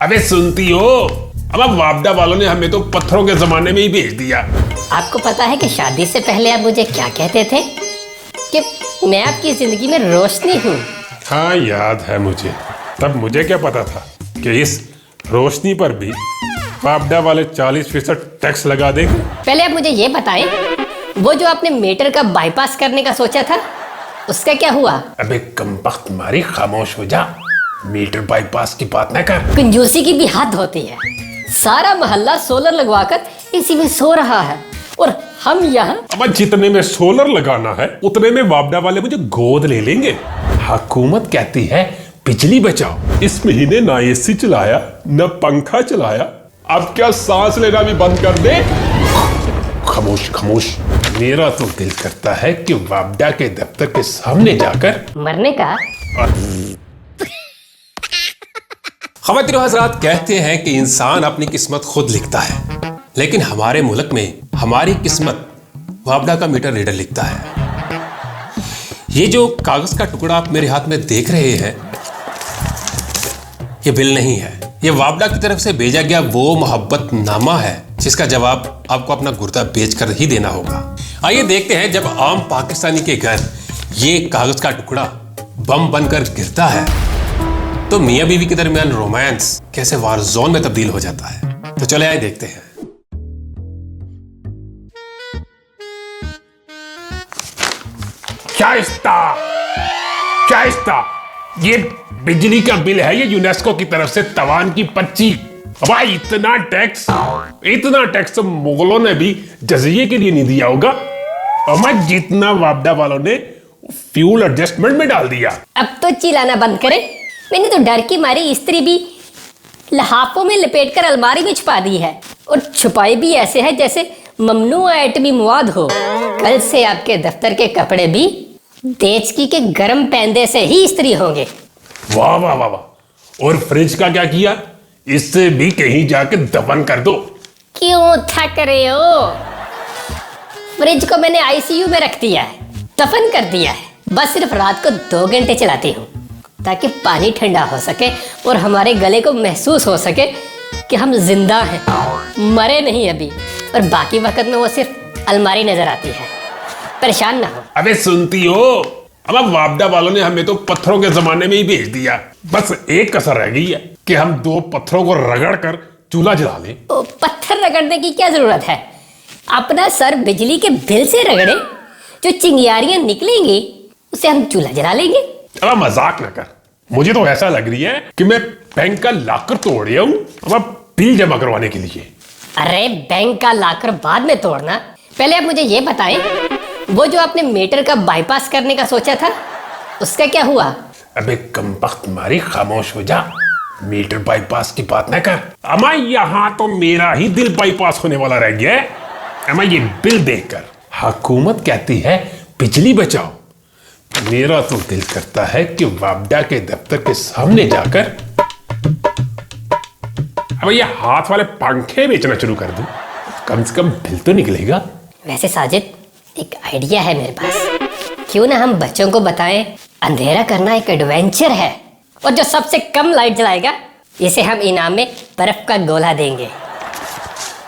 अबे सुनती हो, अब वापडा वालों ने हमें तो पत्थरों के जमाने में ही भेज दिया। आपको पता है कि शादी से पहले आप मुझे क्या कहते थे कि मैं आपकी जिंदगी में रोशनी हूँ। हाँ याद है मुझे। तब मुझे क्या पता था कि इस रोशनी पर भी वापडा वाले 40% टैक्स लगा देंगे। पहले आप मुझे ये बताएं, वो जो आपने मीटर का बाईपास करने का सोचा था उसका क्या हुआ? अबे कमबख्त मारी, खामोश हो जा। मीटर बाईपास की बात ना कर। कंजूसी की भी हद होती है। सारा मोहल्ला सोलर लगवाकर इसी में सो रहा है और हम यहाँ। अब जितने में सोलर लगाना है उतने में वापडा वाले मुझे गोद ले लेंगे। हुकूमत कहती है बिजली बचाओ। इस महीने ना एसी चलाया न पंखा चलाया, अब क्या सांस लेना भी बंद कर दे। खामोश खामोश। मेरा तो दिल करता है कि वापडा के दफ्तर के सामने जाकर मरने का। ख़वातीन व हज़रात, कहते हैं कि इंसान अपनी किस्मत खुद लिखता है, लेकिन हमारे मुल्क में हमारी किस्मत वापडा का मीटर रीडर लिखता है। ये जो कागज का टुकड़ा आप मेरे हाथ में देख रहे हैं, ये बिल नहीं है। ये वापडा की तरफ से भेजा गया वो मोहब्बत नामा है जिसका जवाब आपको अपना गुर्दा बेचकर ही देना होगा। आइए देखते हैं, जब आम पाकिस्तानी के घर ये कागज का टुकड़ा बम बनकर गिरता है तो मियां बीवी के दरमियान रोमांस कैसे वार जोन में तब्दील हो जाता है। तो चले आए देखते हैं। शाइस्ता, ये बिजली का बिल है, ये यूनेस्को की तरफ से तवान की पर्ची। भाई इतना टैक्स तो मुगलों ने भी जजिये के लिए नहीं दिया होगा। अब जितना वापडा वालों ने फ्यूल एडजस्टमेंट में डाल दिया। अब तो चिल्लाना बंद करें। मैंने तो डर की मारी स्त्री भी लिफाफों में लपेटकर अलमारी में छुपा दी है, और छुपाई भी ऐसे है जैसे ममनुआ एटमी मवाद हो। कल से आपके दफ्तर के कपड़े भी देचकी के गर्म पैंदे से ही इस्त्री होंगे। वाह वाह वाह वाह। और फ्रिज का क्या किया? इससे भी कहीं जाके दफन कर दो। क्यों थक रहे हो? फ्रिज को मैंने आईसीयू में रख दिया है, दफन कर दिया है। बस सिर्फ रात को 2 घंटे चलाती हूँ ताकि पानी ठंडा हो सके और हमारे गले को महसूस हो सके कि हम जिंदा हैं, मरे नहीं अभी। और बाकी वक्त में वो सिर्फ अलमारी नजर आती है। परेशान ना हो। अबे सुनती हो, अब वापडा वालों ने हमें तो पत्थरों के जमाने में ही भेज दिया। बस एक कसर रह गई है कि हम 2 पत्थरों को रगड़ कर चूल्हा जला लें। पत्थर रगड़ने की क्या जरूरत है? अपना सर बिजली के बिल से रगड़े, जो चिंगारियां निकलेंगी उसे हम चूल्हा जला लेंगे। अब मजाक ना कर। मुझे तो ऐसा लग रही है कि मैं बैंक का लॉकर तोड़ रहा हूँ अब बिल जमा करवाने के लिए। अरे बैंक का लॉकर बाद में तोड़ना, पहले आप मुझे ये बताएं, वो जो आपने मीटर का बाईपास करने का सोचा था उसका क्या हुआ? अबे कमबख्त मारी, खामोश हो जा। मीटर बाईपास की बात ना कर। अमा यहाँ तो मेरा ही दिल बाईपास होने वाला रह गया है। अमा ये बिल देखकर हुकूमत कहती है बिजली बचाओ। मेरा तो दिल करता है कि वापडा के दफ्तर के सामने जाकर अब ये हाथ वाले पंखे बेचना शुरू कर दूं, कम से कम बिल तो निकलेगा। वैसे साजिद, एक आइडिया है मेरे पास। क्यों ना हम बच्चों को बताएं अंधेरा करना एक एडवेंचर है, और जो सबसे कम लाइट जलाएगा इसे हम इनाम में बर्फ का गोला देंगे।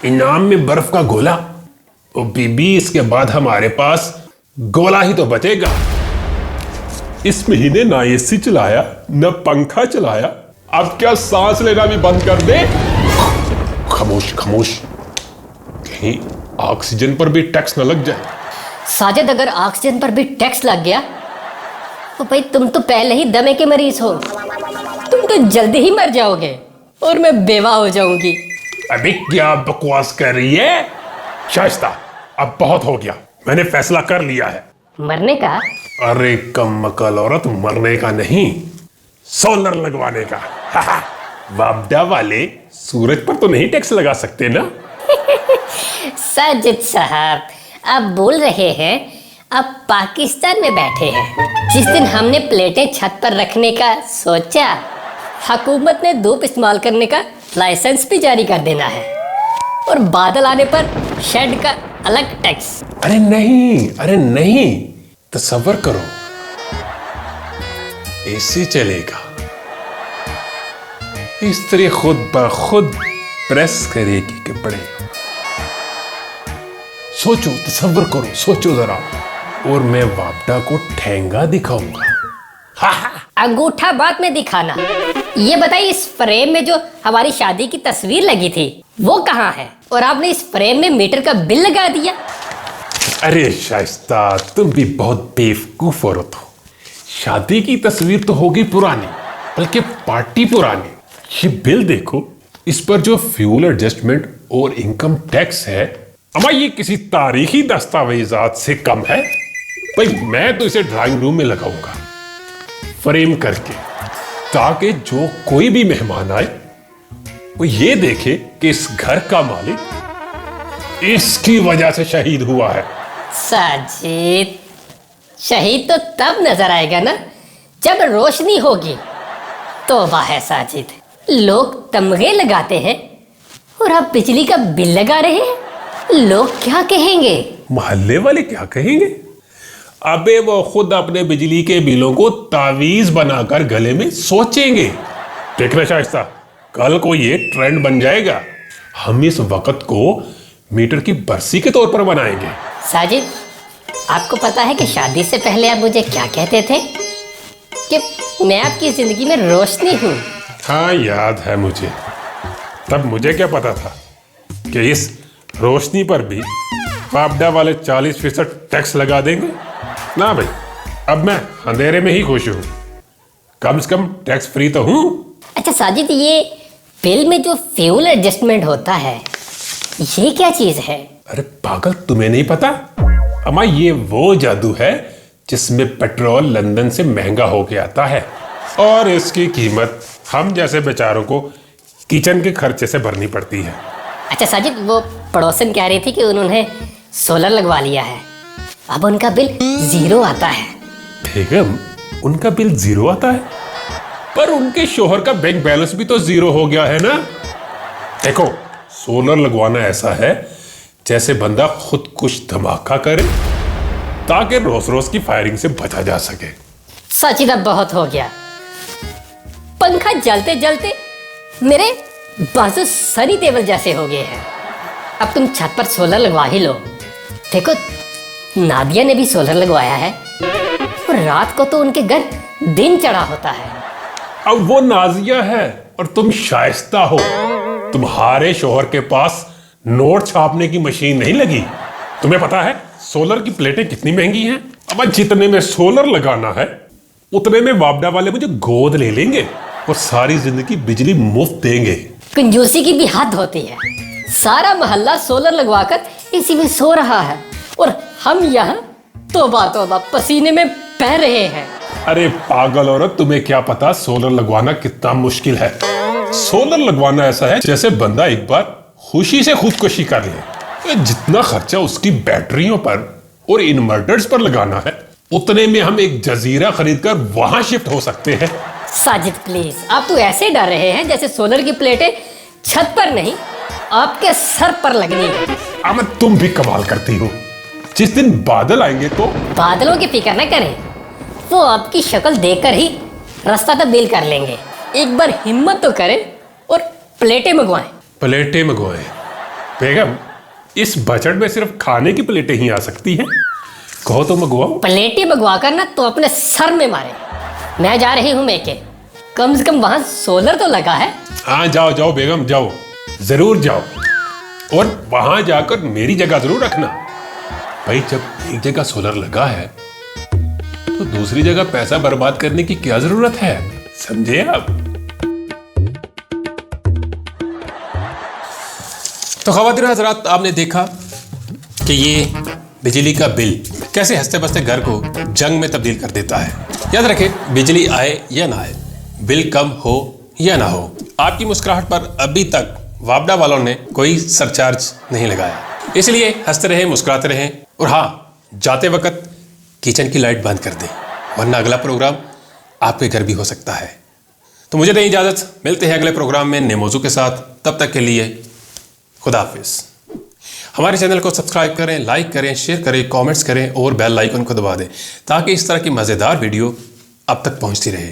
इनाम में बर्फ का गोला? ओ बीबी, इसके बाद हमारे पास गोला ही तो बचेगा। इस महीने ना एसी चलाया न पंखा चलाया, अब क्या सांस लेना भी बंद कर दे। खामोश खामोश। कहीं ऑक्सीजन पर भी टैक्स न लग जाए। साजिद, अगर ऑक्सीजन पर भी टैक्स लग गया तो भाई तुम तो पहले ही दमे के मरीज हो, तुम तो जल्दी ही मर जाओगे और मैं बेवा हो जाऊंगी। अभी क्या बकवास कर रही है शाइस्ता? अब बहुत हो गया, मैंने फैसला कर लिया है। मरने का? अरे कम अकल औरत, मरने का नहीं, सोलर लगवाने का। वापडा वाले सूरज पर तो नहीं टैक्स लगा सकते ना। साजिद साहब, आप बोल रहे हैं आप पाकिस्तान में बैठे हैं। जिस दिन हमने प्लेटें छत पर रखने का सोचा, हुकूमत ने धूप इस्तेमाल करने का लाइसेंस भी जारी कर देना है, और बादल आने पर शेड का अलग टैक्स। अरे नहीं, तसव्वुर करो, एसी चलेगा, स्त्री खुद ब खुद प्रेस करेगी कपड़े। सोचो, तसव्वुर करो, सोचो जरा। और मैं वापडा को ठेंगा दिखाऊंगा। अंगूठा बाद में दिखाना। ये बताइए, इस फ्रेम में जो हमारी शादी की तस्वीर लगी थी वो कहाँ है? और आपने इस फ्रेम में मीटर का बिल लगा दिया। अरे शाइस्ता, तुम भी बहुत बेवकूफ औरत हो। शादी की तस्वीर तो होगी पुरानी, बल्कि पार्टी पुरानी। ये बिल देखो, इस पर जो फ्यूल एडजस्टमेंट और इनकम टैक्स है, अमा ये किसी तारीखी दस्तावेजात से कम है। भाई मैं तो इसे ड्राइंग रूम में लगाऊंगा फ्रेम करके, ताकि जो कोई भी मेहमान आए वो ये देखे कि इस घर का मालिक इसकी वजह से शहीद हुआ है। साजिद, शहीद तो तब नजर आएगा ना जब रोशनी होगी। तौबा है साजिद, लोग तमगे लगाते हैं और आप बिजली का बिल लगा रहे हैं। लोग क्या कहेंगे? मोहल्ले वाले क्या कहेंगे? अबे वो खुद अपने बिजली के बिलों को तावीज बनाकर गले में सोचेंगे। देखना शाइस्ता, कल को ये ट्रेंड बन जाएगा। हम इस वक्त को मीटर की बरसी के तौर पर बनाएंगे। साजिद, आपको पता है कि शादी से पहले आप मुझे क्या कहते थे? कि मैं आपकी जिंदगी में रोशनी हूँ। हाँ याद है मुझे। तब मुझे क्या पता था कि इस रोशनी पर भी वापडा वाले 40% टैक्स लगा देंगे। ना भाई, अब मैं अंधेरे में ही खुश हूँ। कम से कम टैक्स फ्री तो हूँ। अच्छा साजिद, ये बिल में जो फ्यूल एडजस्टमेंट होता है, ये क्या चीज है? अरे पागल, तुम्हें नहीं पता? अम्मा ये वो जादू है जिसमें पेट्रोल लंदन से महंगा होके आता है और इसकी कीमत हम जैसे बेचारों को किचन के खर्चे से भरनी पड़ती है। अच्छा साजिद, वो पड़ोसन कह रही थी कि उन्होंने सोलर लगवा लिया है, अब उनका बिल 0 आता है। बेगम, उनका बिल 0 आता है? पर उनके शोहर का बैंक बैलेंस भी तो 0 हो गया है ना। देखो, सोलर लगवाना ऐसा है जैसे बंदा खुद कुछ धमाका करे ताकि रोज रोज की फायरिंग से बचा जा सके। साजिद, अब बहुत हो गया। पंखा जलते जलते मेरे बाजू सनी देवल जैसे हो गए हैं। अब तुम छत पर सोलर लगवा ही लो। देखो, नादिया ने भी सोलर लगवाया है और रात को तो उनके घर दिन चढ़ा होता है। अब वो नाजिया है और तुम शाइस्ता हो। तुम्हारे शोहर के पास नोट छापने की मशीन नहीं लगी। तुम्हें पता है सोलर की प्लेटें कितनी महंगी हैं? अब जितने में सोलर लगाना है उतने में वापडा वाले मुझे गोद ले लेंगे और सारी जिंदगी बिजली मुफ्त देंगे। कंजूसी की भी हद होती है। सारा मोहल्ला सोलर लगवाकर इसी में सो रहा है और हम यहाँ तौबा तौबा पसीने में बह रहे हैं। अरे पागल औरत, तुम्हें क्या पता सोलर लगवाना कितना मुश्किल है। सोलर लगवाना ऐसा है जैसे बंदा एक बार खुशी से खुदकुशी कर ले। जितना खर्चा उसकी बैटरियों पर और इन्वर्टर्स पर लगाना है, उतने में हम एक जजीरा खरीदकर वहां शिफ्ट हो सकते हैं। साजिद प्लीज, आप तो ऐसे डर रहे हैं जैसे सोलर की प्लेटें छत पर नहीं आपके सर पर लगनी है। अब तुम भी कमाल करती हो। जिस दिन बादल आएंगे तो बादलों की फिक्र न करें, वो आपकी शक्ल देखकर ही रास्ता तब्दील कर लेंगे। एक बार हिम्मत तो करें और प्लेटें मंगवाएं। प्लेटें मंगवाएं? बेगम, इस बजट में सिर्फ खाने की प्लेटें ही आ सकती हैं। कहो तो मंगवाओ। प्लेटें मंगवा कर ना तो अपने सर में मारे। मैं जा रही हूँ मेके, कम से कम वहां सोलर तो लगा है। हाँ जाओ जाओ बेगम, जाओ, जरूर जाओ। और वहां जाकर मेरी जगह जरूर रखना। भाई जब एक जगह सोलर लगा है तो दूसरी जगह पैसा बर्बाद करने की क्या जरूरत है? समझे आप? तो ख़वातीन हज़रात, आपने देखा कि ये बिजली का बिल कैसे हंसते बसते घर को जंग में तब्दील कर देता है। याद रखें, बिजली आए या ना आए, बिल कम हो या ना हो, आपकी मुस्कुराहट पर अभी तक वापडा वालों ने कोई सरचार्ज नहीं लगाया। इसलिए हंसते रहें, मुस्कुराते रहें और हाँ, जाते वक्त किचन की लाइट बंद कर दें, वरना अगला प्रोग्राम आपके घर भी हो सकता है। तो मुझे दें इजाज़त, मिलते हैं अगले प्रोग्राम में नए मौजू के साथ। तब तक के लिए खुदा हाफिज़। हमारे चैनल को सब्सक्राइब करें, लाइक करें, शेयर करें, कमेंट्स करें और बेल आइकन को दबा दें ताकि इस तरह की मज़ेदार वीडियो अब तक पहुंचती रहे।